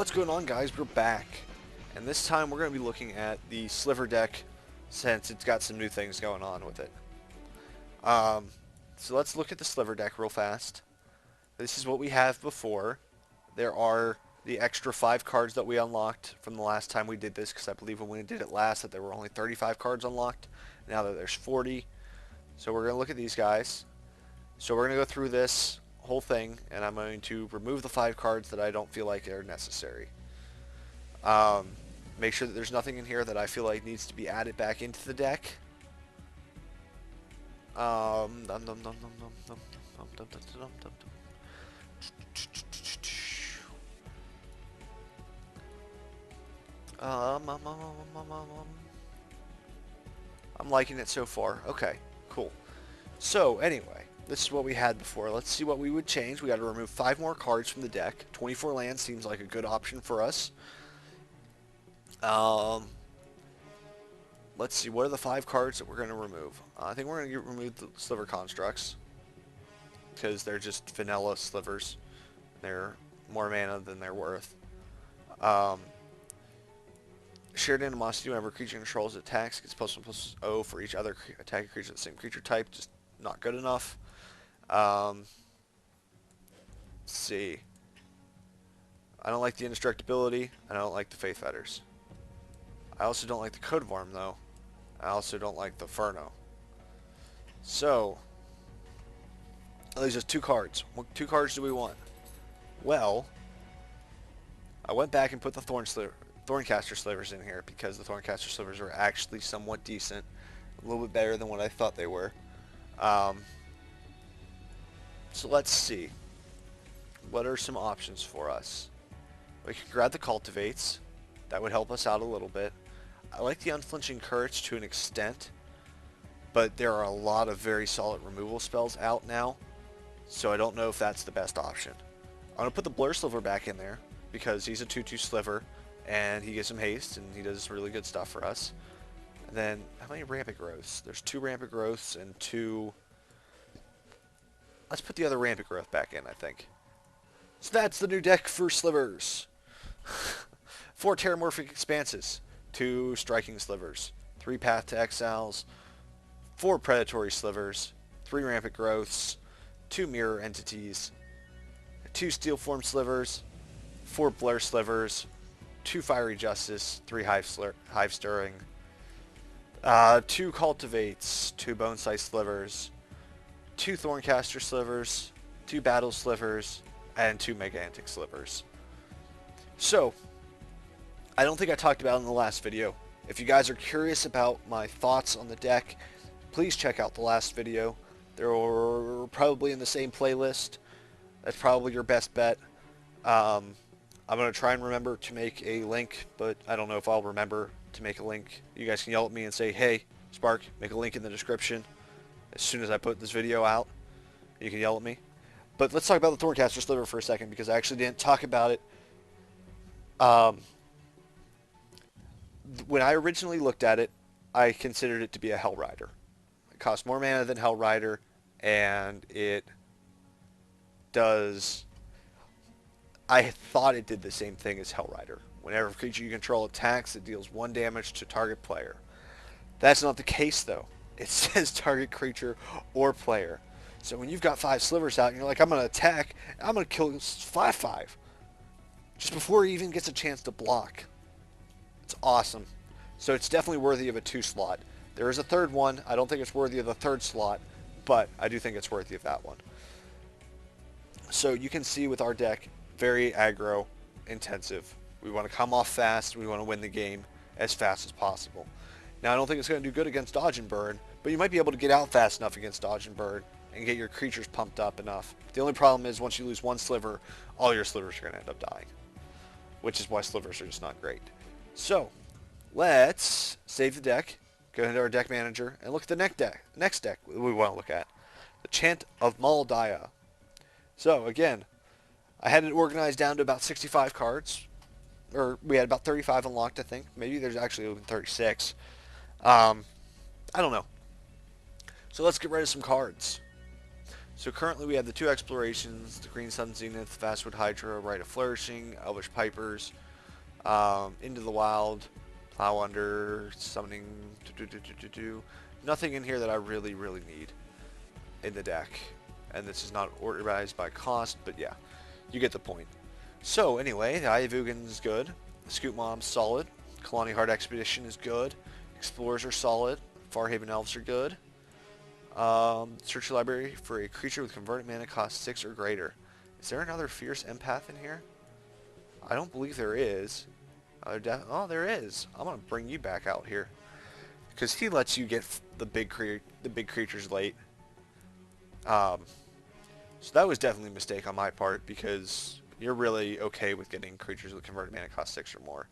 What's going on, guys? We're back, and this time we're going to be looking at the Sliver deck since it's got some new things going on with it. So let's look at the Sliver deck real fast. This is what we have before. There are the extra 5 cards that we unlocked from the last time we did this, because I believe when we did it last that there were only 35 cards unlocked. Now that there's 40. So we're going to look at these guys. So we're going to go through this whole thing, and I'm going to remove the 5 cards that I don't feel like are necessary. Make sure that there's nothing in here that I feel like needs to be added back into the deck. I'm liking it so far. Okay, cool. So anyway, this is what we had before. Let's see what we would change. We got to remove 5 more cards from the deck. 24 lands seems like a good option for us. Let's see, what are the 5 cards that we're going to remove? I think we're going to remove the Sliver Constructs, because they're just vanilla slivers. They're more mana than they're worth. Shared animosity whenever a creature controls attacks gets +1/+0 for each other attacking creature of the same creature type. Just not good enough. Let's see. I don't like the indestructibility. I don't like the Faith Fetters. I also don't like the Coat of Arm, though. I also don't like the Furno. So, there's just 2 cards. What 2 cards do we want? Well, I went back and put the Thorncaster Slivers in here because the Thorncaster Slivers are actually somewhat decent. A little bit better than what I thought they were. So let's see. What are some options for us? We could grab the Cultivates. That would help us out a little bit. I like the Unflinching Courage to an extent, but there are a lot of very solid removal spells out now, so I don't know if that's the best option. I'm going to put the Blur Sliver back in there, because he's a 2/2 Sliver, and he gets some haste, and he does really good stuff for us. And then, how many Rampant Growths? There's 2 Rampant Growths and 2... Let's put the other Rampant Growth back in, I think. So that's the new deck for Slivers. 4 Terramorphic Expanses, 2 Striking Slivers, 3 Path to Exiles, 4 Predatory Slivers, 3 Rampant Growths, 2 Mirror Entities, 2 Steel Form Slivers, 4 Blur Slivers, 2 Fiery Justice, 3 Hive Stirring, 2 Cultivates, 2 Bone Size Slivers, 2 Thorncaster Slivers, 2 Battle Slivers, and 2 Megantic Slivers. So, I don't think I talked about it in the last video. If you guys are curious about my thoughts on the deck, please check out the last video. They're probably in the same playlist. That's probably your best bet. I'm going to try and remember to make a link, but I don't know if I'll remember to make a link. You guys can yell at me and say, hey, Spark, make a link in the description. As soon as I put this video out, you can yell at me. But let's talk about the Thorncaster Sliver for a second, because I actually didn't talk about it. When I originally looked at it, I considered it to be a Hell Rider. It costs more mana than Hell Rider, and it does... I thought it did the same thing as Hell Rider. Whenever a creature you control attacks, it deals 1 damage to target player. That's not the case, though. It says target creature or player. So when you've got 5 slivers out and you're like, I'm going to attack, I'm going to kill 5/5. Just before he even gets a chance to block. It's awesome. So it's definitely worthy of a 2 slot. There is a 3rd one. I don't think it's worthy of the 3rd slot, but I do think it's worthy of that one. So you can see with our deck, very aggro intensive. We want to come off fast. We want to win the game as fast as possible. Now, I don't think it's going to do good against Dodge and Burn, but you might be able to get out fast enough against Dodge and Burn and get your creatures pumped up enough. The only problem is once you lose 1 sliver, all your slivers are going to end up dying, which is why slivers are just not great. So, let's save the deck, go into our deck manager, and look at the next deck we want to look at. The Chant of Daya. So, again, I had it organized down to about 65 cards. Or we had about 35 unlocked, I think. Maybe there's actually even 36. I don't know. So let's get rid of some cards. So currently we have the 2 explorations, the Green Sun Zenith, Vastwood Hydra, Rite of Flourishing, Elvish Pipers, Into the Wild, Plow Under, Summoning, nothing in here that I really need in the deck. And this is not organized by cost, but yeah, you get the point. So anyway, the Ayavugan's good, the Scoop Mom's solid, Kalani Heart Expedition is good, Explorers are solid, Farhaven Elves are good. Search your library for a creature with converted mana cost 6 or greater. Is there another Fierce Empath in here? I don't believe there is. Oh, there is. I'm gonna bring you back out here because he lets you get the big creatures late. So that was definitely a mistake on my part because you're really okay with getting creatures with converted mana cost 6 or more.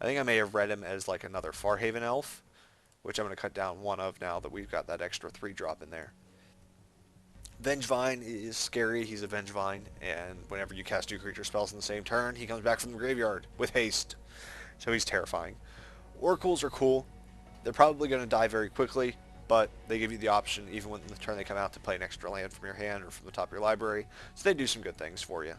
I think I may have read him as like another Farhaven Elf, which I'm going to cut down one of now that we've got that extra 3 drop in there. Vengevine is scary. He's a Vengevine, and whenever you cast 2 creature spells in the same turn, he comes back from the graveyard with haste. So he's terrifying. Oracles are cool. They're probably going to die very quickly, but they give you the option, even when the turn they come out, to play an extra land from your hand or from the top of your library. So they do some good things for you.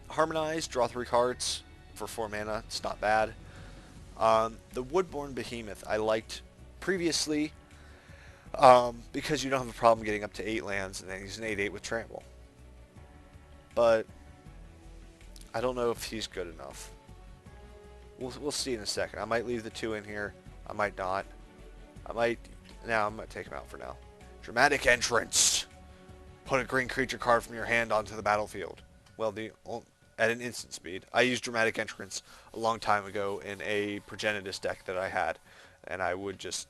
Harmonize, draw 3 cards for 4 mana. It's not bad. The Woodborn Behemoth I liked previously because you don't have a problem getting up to 8 lands, and then he's an 8/8 with Trample. But I don't know if he's good enough. We'll see in a second. I might leave the 2 in here. I might not. I'm going to take him out for now. Dramatic Entrance. Put a green creature card from your hand onto the battlefield. Well, at an instant speed. I used Dramatic Entrance a long time ago in a Progenitus deck that I had, and I would just,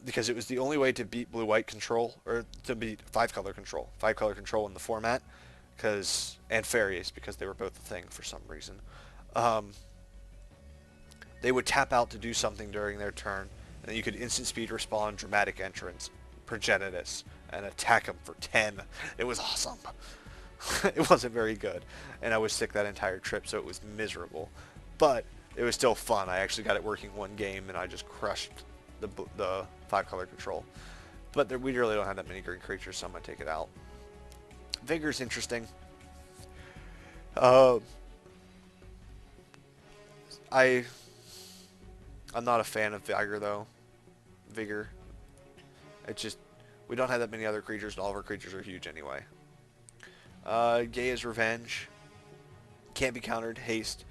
because it was the only way to beat blue-white control, or to beat 5-color control. 5-color control in the format, and fairies, because they were both a thing for some reason. They would tap out to do something during their turn, and then you could instant speed respawn Dramatic Entrance, Progenitus, and attack them for 10. It was awesome. It wasn't very good, and I was sick that entire trip, so it was miserable. But it was still fun. I actually got it working one game, and I just crushed the 5-color control. But we really don't have that many green creatures, so I'm going to take it out. Vigor's interesting. I'm not a fan of Vigor, though. Vigor. It's just, we don't have that many other creatures, and all of our creatures are huge anyway. Gaia's Revenge. Can't be countered. Haste.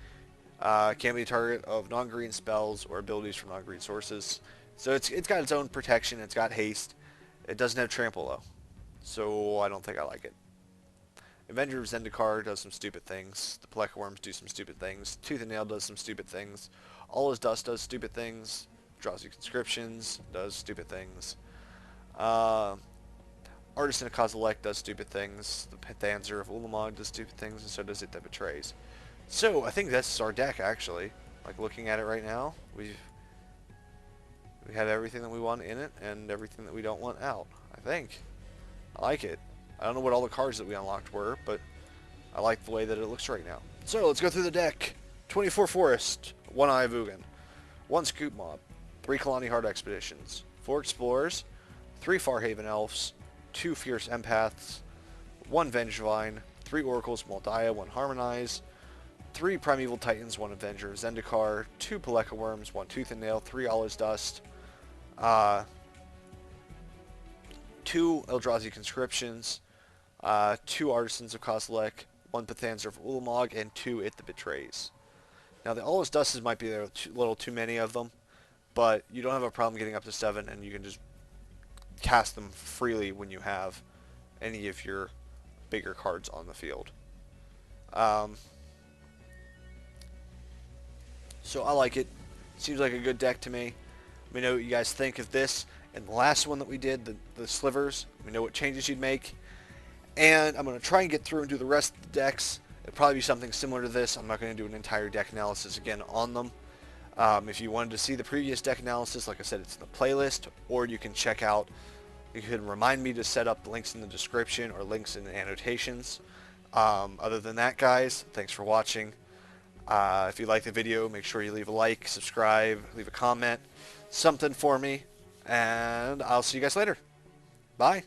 Can't be a target of non-green spells or abilities from non-green sources. So it's got its own protection. It's got haste. It doesn't have trample, though. So I don't think I like it. Avenger of Zendikar does some stupid things. The Pleca Worms do some stupid things. Tooth and Nail does some stupid things. All His Dust does stupid things. Draws you conscriptions. Does stupid things. Artisan of Kozilek does stupid things. The Panzer of Ulamog does stupid things, and so does It That Betrays. So I think that's our deck, actually. Like, looking at it right now, we have everything that we want in it and everything that we don't want out, I think. I like it. I don't know what all the cards that we unlocked were, but I like the way that it looks right now. So let's go through the deck. 24 Forest, 1 Ayavugan, 1 Scoop Mob, 3 Kalani Heart Expeditions, 4 Explorers, 3 Farhaven Elves, 2 Fierce Empaths, 1 Vengevine, 3 Oracles, 1 Daya, 1 Harmonize, 3 Primeval Titans, 1 Avenger of Zendikar, 2 Pleca Worms, 1 Tooth and Nail, 3 All His Dust, 2 Eldrazi Conscriptions, 2 Artisans of Kozilek, 1 Pathanzer of Ulamog, and 2 It That Betrays. Now, the All His Dusts might be a little too many of them, but you don't have a problem getting up to 7, and you can just cast them freely when you have any of your bigger cards on the field. So I like it. Seems like a good deck to me. Let me know what you guys think of this and the last one that we did, the Slivers. Let me know what changes you'd make. And I'm going to try and get through and do the rest of the decks. It'll probably be something similar to this. I'm not going to do an entire deck analysis again on them. If you wanted to see the previous deck analysis, like I said, it's in the playlist, or you can check out, you can remind me to set up links in the description or links in the annotations. Other than that, guys, thanks for watching. If you like the video, make sure you leave a like, subscribe, leave a comment, something for me. And I'll see you guys later. Bye.